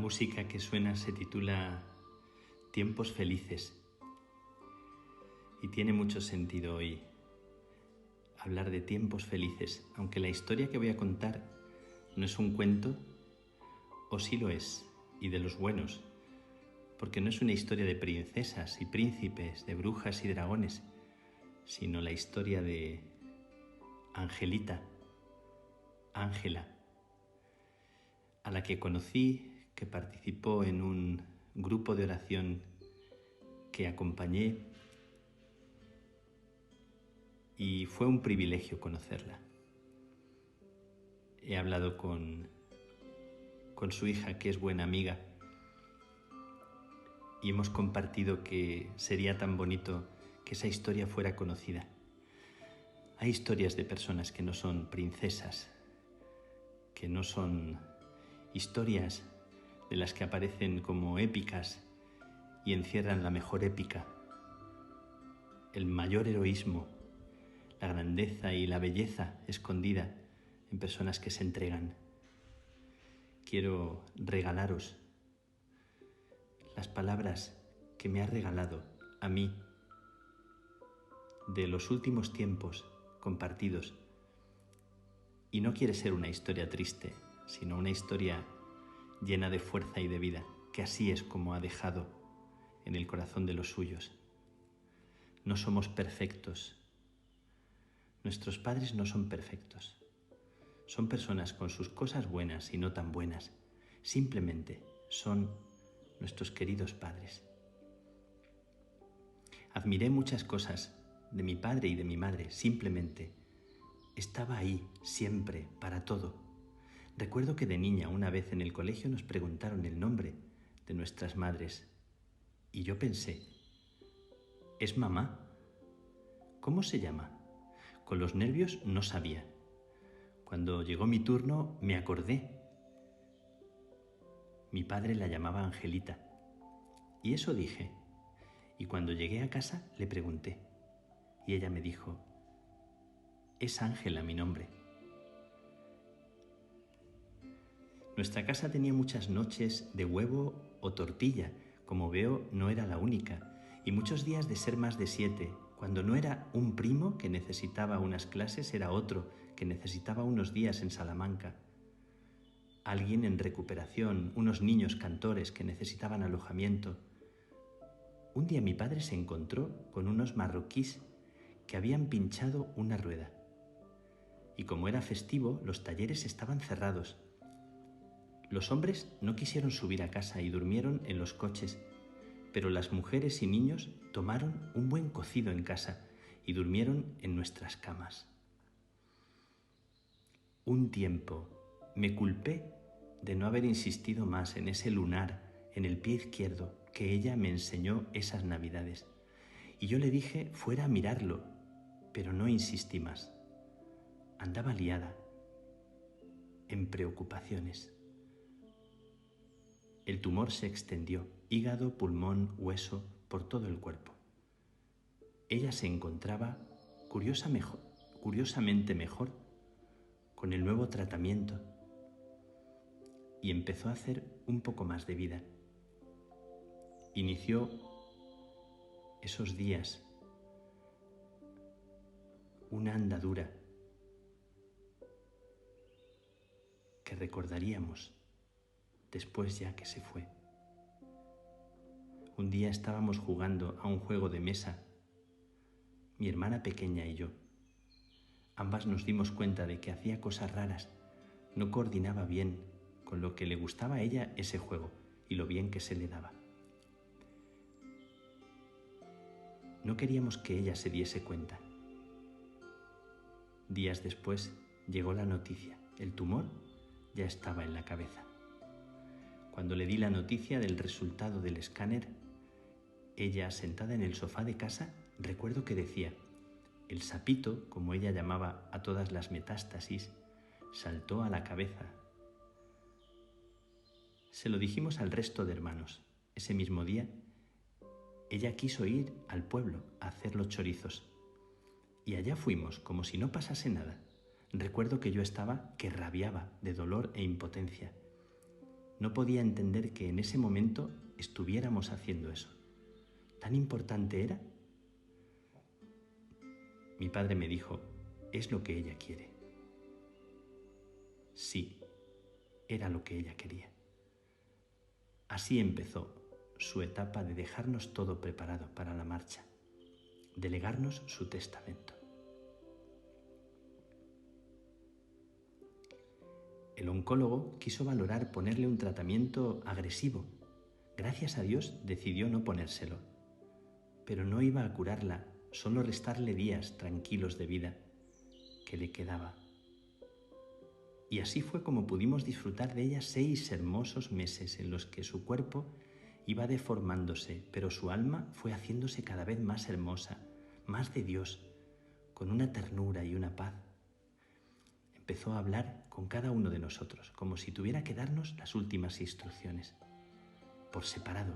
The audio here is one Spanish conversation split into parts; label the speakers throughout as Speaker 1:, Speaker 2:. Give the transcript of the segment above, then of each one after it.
Speaker 1: música que suena se titula Tiempos Felices y tiene mucho sentido hoy hablar de tiempos felices, aunque la historia que voy a contar no es un cuento, o sí lo es, y de los buenos, porque no es una historia de princesas y príncipes, de brujas y dragones, sino la historia de Angelita, Ángela, a la que conocí, que participó en un grupo de oración que acompañé, y fue un privilegio conocerla. He hablado con su hija, que es buena amiga, y hemos compartido que sería tan bonito que esa historia fuera conocida. Hay historias de personas que no son princesas, que no son historias de las que aparecen como épicas y encierran la mejor épica, el mayor heroísmo, la grandeza y la belleza escondida en personas que se entregan. Quiero regalaros las palabras que me ha regalado a mí de los últimos tiempos compartidos. Y no quiere ser una historia triste, sino una historia llena de fuerza y de vida, que así es como ha dejado en el corazón de los suyos. No somos perfectos. Nuestros padres no son perfectos. Son personas con sus cosas buenas y no tan buenas. Simplemente son nuestros queridos padres. Admiré muchas cosas de mi padre y de mi madre. Simplemente estaba ahí, siempre, para todo. Recuerdo que de niña, una vez en el colegio, nos preguntaron el nombre de nuestras madres. Y yo pensé, ¿es mamá? ¿Cómo se llama? Con los nervios no sabía. Cuando llegó mi turno me acordé. Mi padre la llamaba Angelita. Y eso dije. Y cuando llegué a casa le pregunté. Y ella me dijo, es Ángela mi nombre. Nuestra casa tenía muchas noches de huevo o tortilla. Como veo, no era la única. Y muchos días de ser más de 7. Cuando no era un primo que necesitaba unas clases, era otro que necesitaba unos días en Salamanca. Alguien en recuperación, unos niños cantores que necesitaban alojamiento. Un día mi padre se encontró con unos marroquíes que habían pinchado una rueda. Y como era festivo, los talleres estaban cerrados. Los hombres no quisieron subir a casa y durmieron en los coches, pero las mujeres y niños tomaron un buen cocido en casa y durmieron en nuestras camas. Un tiempo me culpé de no haber insistido más en ese lunar en el pie izquierdo que ella me enseñó esas navidades. Y yo le dije fuera a mirarlo, pero no insistí más. Andaba liada, en preocupaciones. El tumor se extendió, hígado, pulmón, hueso, por todo el cuerpo. Ella se encontraba curiosamente mejor con el nuevo tratamiento y empezó a hacer un poco más de vida. Inició esos días una andadura que recordaríamos después ya que se fue. Un día estábamos jugando a un juego de mesa, mi hermana pequeña y yo. Ambas nos dimos cuenta de que hacía cosas raras, no coordinaba bien con lo que le gustaba a ella ese juego y lo bien que se le daba. No queríamos que ella se diese cuenta. Días después llegó la noticia, el tumor ya estaba en la cabeza. Cuando le di la noticia del resultado del escáner, ella, sentada en el sofá de casa, recuerdo que decía, el sapito, como ella llamaba a todas las metástasis, saltó a la cabeza. Se lo dijimos al resto de hermanos. Ese mismo día, ella quiso ir al pueblo a hacer los chorizos. Y allá fuimos, como si no pasase nada. Recuerdo que yo estaba que rabiaba de dolor e impotencia. No podía entender que en ese momento estuviéramos haciendo eso. ¿Tan importante era? Mi padre me dijo, es lo que ella quiere. Sí, era lo que ella quería. Así empezó su etapa de dejarnos todo preparado para la marcha, de legarnos su testamento. El oncólogo quiso valorar ponerle un tratamiento agresivo. Gracias a Dios decidió no ponérselo, pero no iba a curarla, solo restarle días tranquilos de vida que le quedaba. Y así fue como pudimos disfrutar de ella 6 hermosos meses en los que su cuerpo iba deformándose, pero su alma fue haciéndose cada vez más hermosa, más de Dios, con una ternura y una paz. Empezó a hablar con cada uno de nosotros, como si tuviera que darnos las últimas instrucciones, por separado,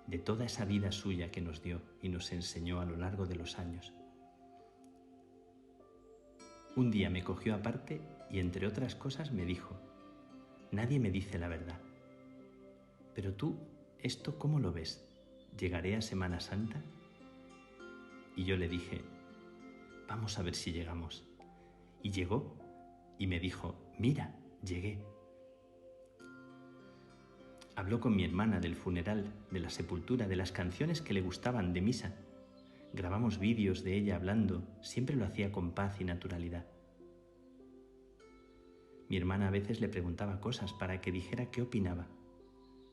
Speaker 1: de toda esa vida suya que nos dio y nos enseñó a lo largo de los años. Un día me cogió aparte y, entre otras cosas, me dijo, nadie me dice la verdad, pero tú, ¿esto cómo lo ves? ¿Llegaré a Semana Santa? Y yo le dije, vamos a ver si llegamos. Y llegó y me dijo, mira, llegué. Habló con mi hermana del funeral, de la sepultura, de las canciones que le gustaban de misa. Grabamos vídeos de ella hablando, siempre lo hacía con paz y naturalidad. Mi hermana a veces le preguntaba cosas para que dijera qué opinaba.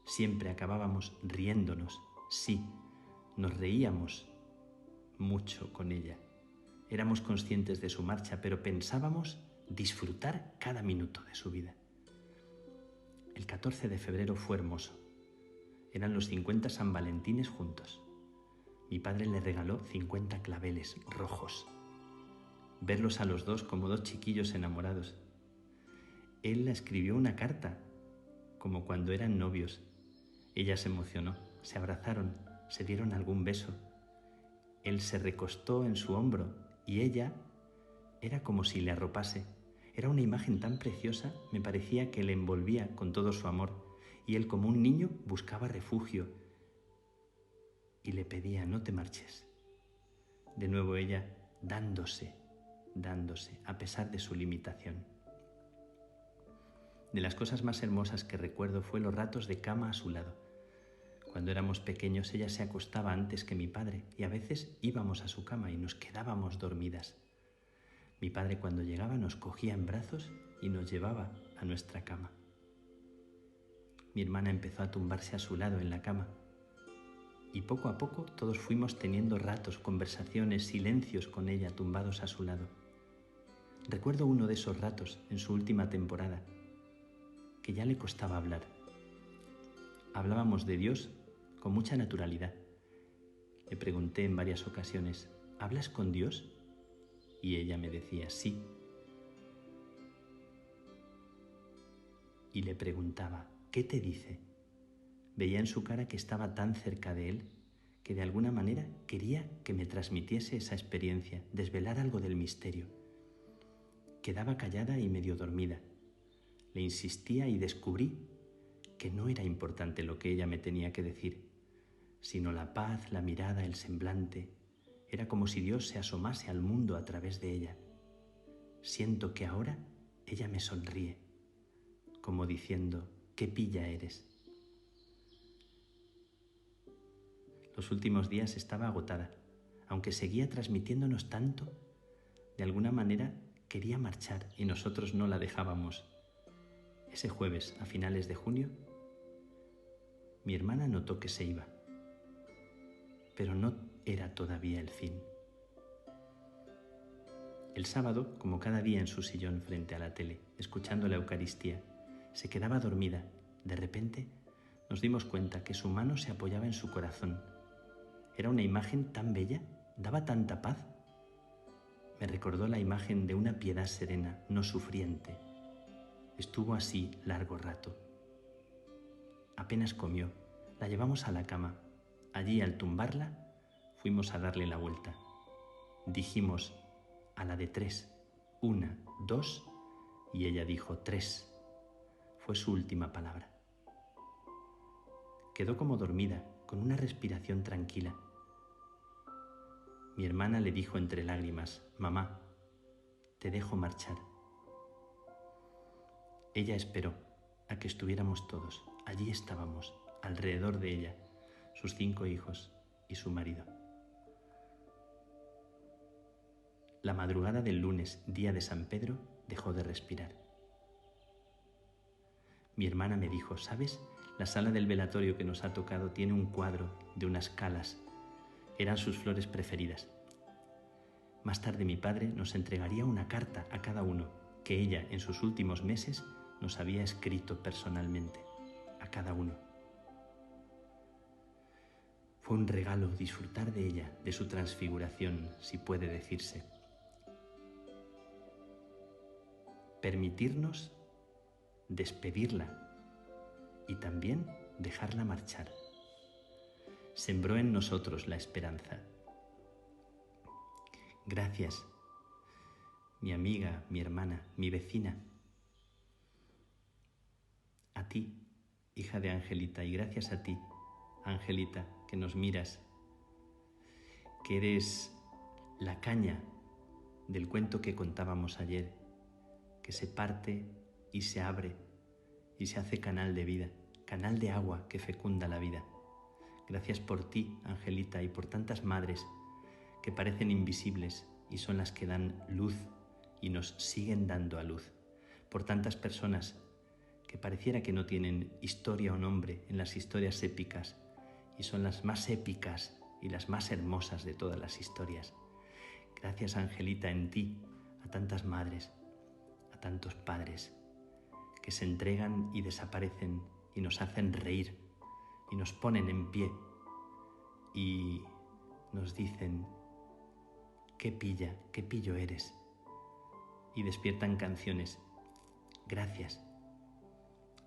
Speaker 1: Siempre acabábamos riéndonos, sí, nos reíamos mucho con ella. Éramos conscientes de su marcha, pero pensábamos disfrutar cada minuto de su vida. El 14 de febrero fue hermoso. Eran los 50 San Valentines juntos. Mi padre le regaló 50 claveles rojos. Verlos a los dos como 2 chiquillos enamorados. Él le escribió una carta, como cuando eran novios. Ella se emocionó, se abrazaron, se dieron algún beso. Él se recostó en su hombro y ella era como si le arropase. Era una imagen tan preciosa, me parecía que le envolvía con todo su amor y él, como un niño, buscaba refugio y le pedía, no te marches. De nuevo ella dándose, a pesar de su limitación. De las cosas más hermosas que recuerdo fue los ratos de cama a su lado. Cuando éramos pequeños ella se acostaba antes que mi padre y a veces íbamos a su cama y nos quedábamos dormidas. Mi padre, cuando llegaba, nos cogía en brazos y nos llevaba a nuestra cama. Mi hermana empezó a tumbarse a su lado en la cama y poco a poco todos fuimos teniendo ratos, conversaciones, silencios con ella tumbados a su lado. Recuerdo uno de esos ratos en su última temporada, que ya le costaba hablar. Hablábamos de Dios con mucha naturalidad. Le pregunté en varias ocasiones, ¿hablas con Dios? Y ella me decía, sí. Y le preguntaba, ¿qué te dice? Veía en su cara que estaba tan cerca de él que de alguna manera quería que me transmitiese esa experiencia, desvelar algo del misterio. Quedaba callada y medio dormida. Le insistía y descubrí que no era importante lo que ella me tenía que decir, sino la paz, la mirada, el semblante. Era como si Dios se asomase al mundo a través de ella. Siento que ahora ella me sonríe, como diciendo, qué pilla eres. Los últimos días estaba agotada, aunque seguía transmitiéndonos tanto, de alguna manera quería marchar y nosotros no la dejábamos. Ese jueves, a finales de junio, mi hermana notó que se iba, pero no era todavía el fin. El sábado, como cada día en su sillón frente a la tele, escuchando la Eucaristía, se quedaba dormida. De repente nos dimos cuenta que su mano se apoyaba en su corazón. Era una imagen tan bella, daba tanta paz. Me recordó la imagen de una piedad serena, no sufriente. Estuvo así largo rato. Apenas comió, la llevamos a la cama. Allí, al tumbarla, fuimos a darle la vuelta. Dijimos a la de 3, 1, 2, y ella dijo 3. Fue su última palabra. Quedó como dormida, con una respiración tranquila. Mi hermana le dijo entre lágrimas: «Mamá, te dejo marchar». Ella esperó a que estuviéramos todos. Allí estábamos, alrededor de ella, sus 5 hijos y su marido. La madrugada del lunes, día de San Pedro, dejó de respirar. Mi hermana me dijo: «¿Sabes? La sala del velatorio que nos ha tocado tiene un cuadro de unas calas. Eran sus flores preferidas». Más tarde mi padre nos entregaría una carta a cada uno que ella en sus últimos meses nos había escrito personalmente, a cada uno. Fue un regalo disfrutar de ella, de su transfiguración, si puede decirse. Permitirnos despedirla y también dejarla marchar. Sembró en nosotros la esperanza. Gracias, mi amiga, mi hermana, mi vecina. A ti, hija de Angelita, y gracias a ti, Angelita, que nos miras, que eres la caña del cuento que contábamos ayer, que se parte y se abre y se hace canal de vida, canal de agua que fecunda la vida. Gracias por ti, Angelita, y por tantas madres que parecen invisibles y son las que dan luz y nos siguen dando a luz. Por tantas personas que pareciera que no tienen historia o nombre en las historias épicas y son las más épicas y las más hermosas de todas las historias. Gracias, Angelita, en ti, a tantas madres, a tantos padres que se entregan y desaparecen y nos hacen reír y nos ponen en pie y nos dicen: «Qué pilla, qué pillo eres», y despiertan canciones. Gracias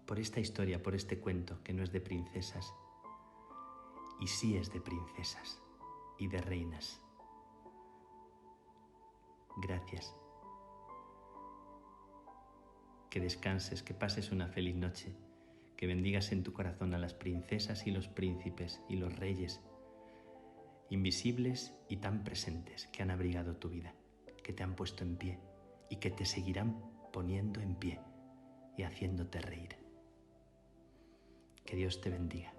Speaker 1: por esta historia, por este cuento que no es de princesas y sí es de princesas y de reinas. Gracias. Que descanses, que pases una feliz noche, que bendigas en tu corazón a las princesas y los príncipes y los reyes invisibles y tan presentes que han abrigado tu vida, que te han puesto en pie y que te seguirán poniendo en pie y haciéndote reír. Que Dios te bendiga.